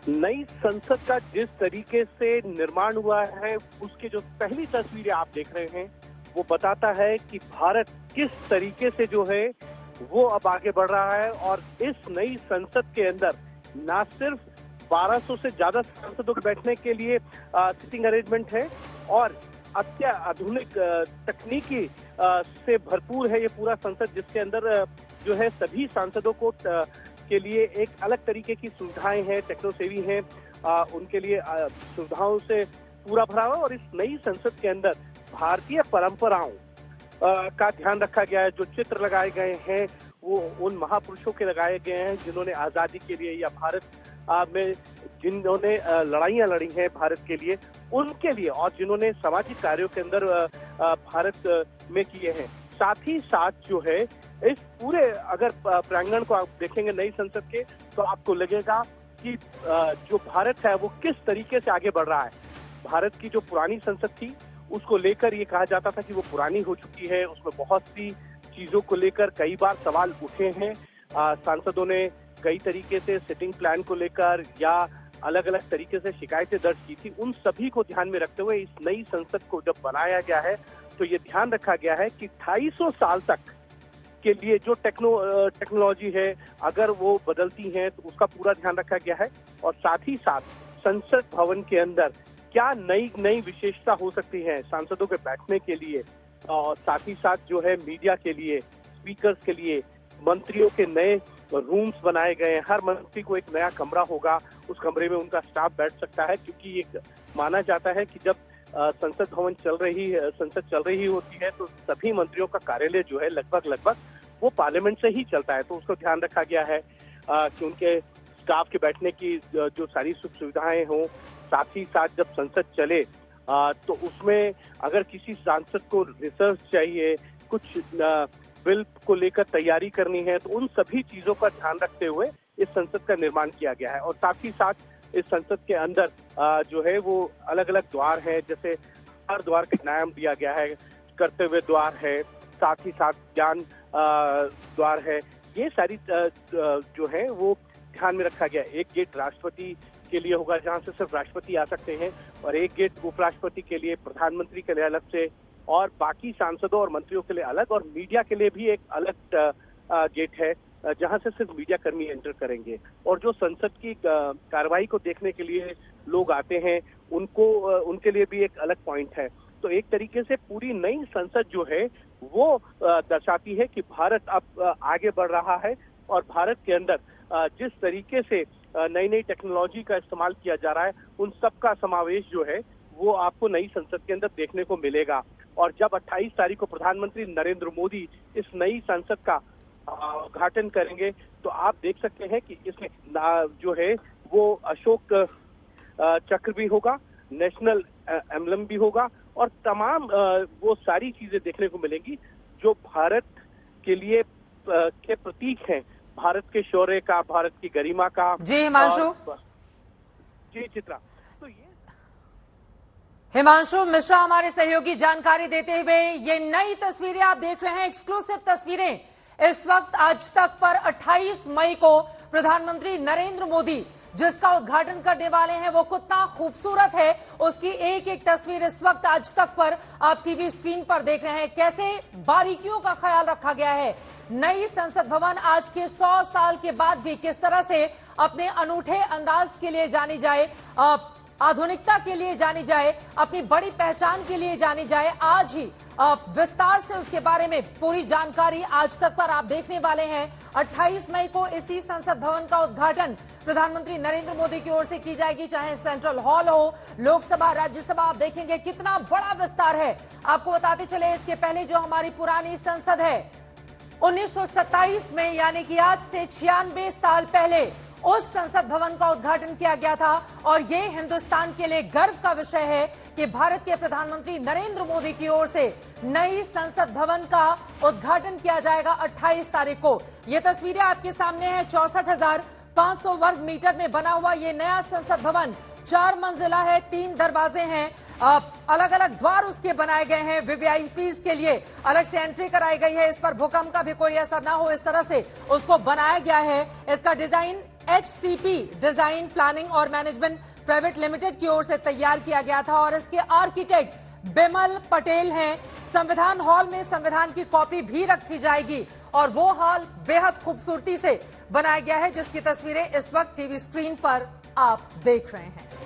नई संसद का जिस तरीके से निर्माण हुआ है, उसकी जो पहली तस्वीरें आप देख रहे हैं, वो बताता है कि भारत किस तरीके से जो है वो अब आगे बढ़ रहा है। और इस नई संसद के अंदर ना सिर्फ 1200 से ज्यादा सांसदों के बैठने के लिए सिटिंग अरेंजमेंट है और अत्याधुनिक तकनीकी से भरपूर है ये पूरा संसद, जिसके अंदर जो है सभी सांसदों को के लिए एक अलग तरीके की सुविधाएं हैं, टेक्नो सेवी हैं, उनके लिए सुविधाओं से पूरा भरा हुआ। और इस नई संसद के अंदर भारतीय परंपराओं का ध्यान रखा गया है। जो चित्र लगाए गए हैं वो उन महापुरुषों के लगाए गए हैं जिन्होंने आजादी के लिए या भारत में जिन्होंने लड़ाइयां लड़ी हैं भारत के लिए, उनके लिए, और जिन्होंने सामाजिक कार्यों के अंदर भारत में किए हैं। साथ ही साथ जो है इस पूरे अगर प्रांगण को आप देखेंगे नई संसद के, तो आपको लगेगा कि जो भारत है वो किस तरीके से आगे बढ़ रहा है। भारत की जो पुरानी संसद थी उसको लेकर ये कहा जाता था कि वो पुरानी हो चुकी है, उसमें बहुत सी चीजों को लेकर कई बार सवाल उठे हैं। सांसदों ने कई तरीके से सिटिंग प्लान को लेकर या अलग अलग तरीके से शिकायतें दर्ज की थी। उन सभी को ध्यान में रखते हुए इस नई संसद को जब बनाया गया है तो ये ध्यान रखा गया है कि 250 साल तक के लिए जो टेक्नोलॉजी है अगर वो बदलती है तो उसका पूरा ध्यान रखा गया है। और साथ ही साथ संसद भवन के अंदर क्या नई नई विशेषता हो सकती है सांसदों के बैठने के लिए, और साथ ही साथ जो है मीडिया के लिए, स्पीकर्स के लिए, मंत्रियों के नए रूम्स बनाए गए हैं। हर मंत्री को एक नया कमरा होगा, उस कमरे में उनका स्टाफ बैठ सकता है, क्योंकि एक माना जाता है कि जब संसद भवन संसद चल रही होती है तो सभी मंत्रियों का कार्यालय जो है लगभग वो पार्लियामेंट से ही चलता है। तो उसको ध्यान रखा गया है कि उनके स्टाफ के बैठने की जो सारी सुख सुविधाएं हों। साथ ही साथ जब संसद चले तो उसमें अगर किसी सांसद को रिसर्च चाहिए, कुछ बिल को लेकर तैयारी करनी है, तो उन सभी चीजों का ध्यान रखते हुए इस संसद का निर्माण किया गया है। और साथ ही साथ इस संसद के अंदर जो है वो अलग अलग द्वार है, जैसे हर द्वार का नाम दिया गया है, कर्तव्य द्वार है, साथ ही साथ ज्ञान द्वार है। ये सारी जो है वो ध्यान में रखा गया। एक गेट राष्ट्रपति के लिए होगा जहां से सिर्फ राष्ट्रपति आ सकते हैं, और एक गेट उपराष्ट्रपति के लिए, प्रधानमंत्री के लिए अलग से, और बाकी सांसदों और मंत्रियों के लिए अलग, और मीडिया के लिए भी एक अलग गेट है जहां से सिर्फ मीडिया कर्मी एंटर करेंगे। और जो संसद की कार्रवाई को देखने के लिए लोग आते हैं उनके लिए भी एक अलग पॉइंट है। तो एक तरीके से पूरी नई संसद जो है वो दर्शाती है कि भारत अब आगे बढ़ रहा है, और भारत के अंदर जिस तरीके से नई नई टेक्नोलॉजी का इस्तेमाल किया जा रहा है उन सब का समावेश जो है वो आपको नई संसद के अंदर देखने को मिलेगा। और जब 28 तारीख को प्रधानमंत्री नरेंद्र मोदी इस नई संसद का उद्घाटन करेंगे तो आप देख सकते हैं कि इसमें जो है वो अशोक चक्र भी होगा, नेशनल एम्बलम भी होगा, और तमाम वो सारी चीजें देखने को मिलेंगी जो भारत के लिए के प्रतीक हैं, भारत के शौर्य का, भारत की गरिमा का। जी हिमांशु। जी चित्रा। तो ये हिमांशु मिश्रा हमारे सहयोगी जानकारी देते हुए, ये नई तस्वीरें आप देख रहे हैं, एक्सक्लूसिव तस्वीरें इस वक्त आज तक पर 28 मई को प्रधानमंत्री नरेंद्र मोदी जिसका उद्घाटन करने वाले हैं वो कितना खूबसूरत है, उसकी एक एक तस्वीर इस वक्त आज तक पर आप टीवी स्क्रीन पर देख रहे हैं। कैसे बारीकियों का ख्याल रखा गया है। नई संसद भवन आज के 100 साल के बाद भी किस तरह से अपने अनूठे अंदाज के लिए जानी जाए, आधुनिकता के लिए जानी जाए, अपनी बड़ी पहचान के लिए जानी जाए, आज ही विस्तार से उसके बारे में पूरी जानकारी आज तक पर आप देखने वाले हैं। 28 मई को इसी संसद भवन का उद्घाटन प्रधानमंत्री नरेंद्र मोदी की ओर से की जाएगी, चाहे सेंट्रल हॉल हो, लोकसभा, राज्यसभा। आप देखेंगे कितना बड़ा विस्तार है। आपको बताते चले, इसके पहले जो हमारी पुरानी संसद है 1927 में, यानी कि आज से 96 साल पहले उस संसद भवन का उद्घाटन किया गया था। और ये हिंदुस्तान के लिए गर्व का विषय है कि भारत के प्रधानमंत्री नरेंद्र मोदी की ओर से नई संसद भवन का उद्घाटन किया जाएगा 28 तारीख को। ये तस्वीरें आपके सामने हैं। 64,500 वर्ग मीटर में बना हुआ ये नया संसद भवन 4 मंजिला है, 3 दरवाजे हैं, अलग अलग द्वार उसके बनाए गए हैं। वीवीआईपीज के लिए अलग से एंट्री कराई गई है। इस पर भूकंप का भी कोई असर ना हो, इस तरह से उसको बनाया गया है। इसका डिजाइन HCP डिजाइन प्लानिंग और मैनेजमेंट प्राइवेट लिमिटेड की ओर से तैयार किया गया था और इसके आर्किटेक्ट बिमल पटेल हैं। संविधान हॉल में संविधान की कॉपी भी रखी जाएगी और वो हॉल बेहद खूबसूरती से बनाया गया है, जिसकी तस्वीरें इस वक्त टीवी स्क्रीन पर आप देख रहे हैं।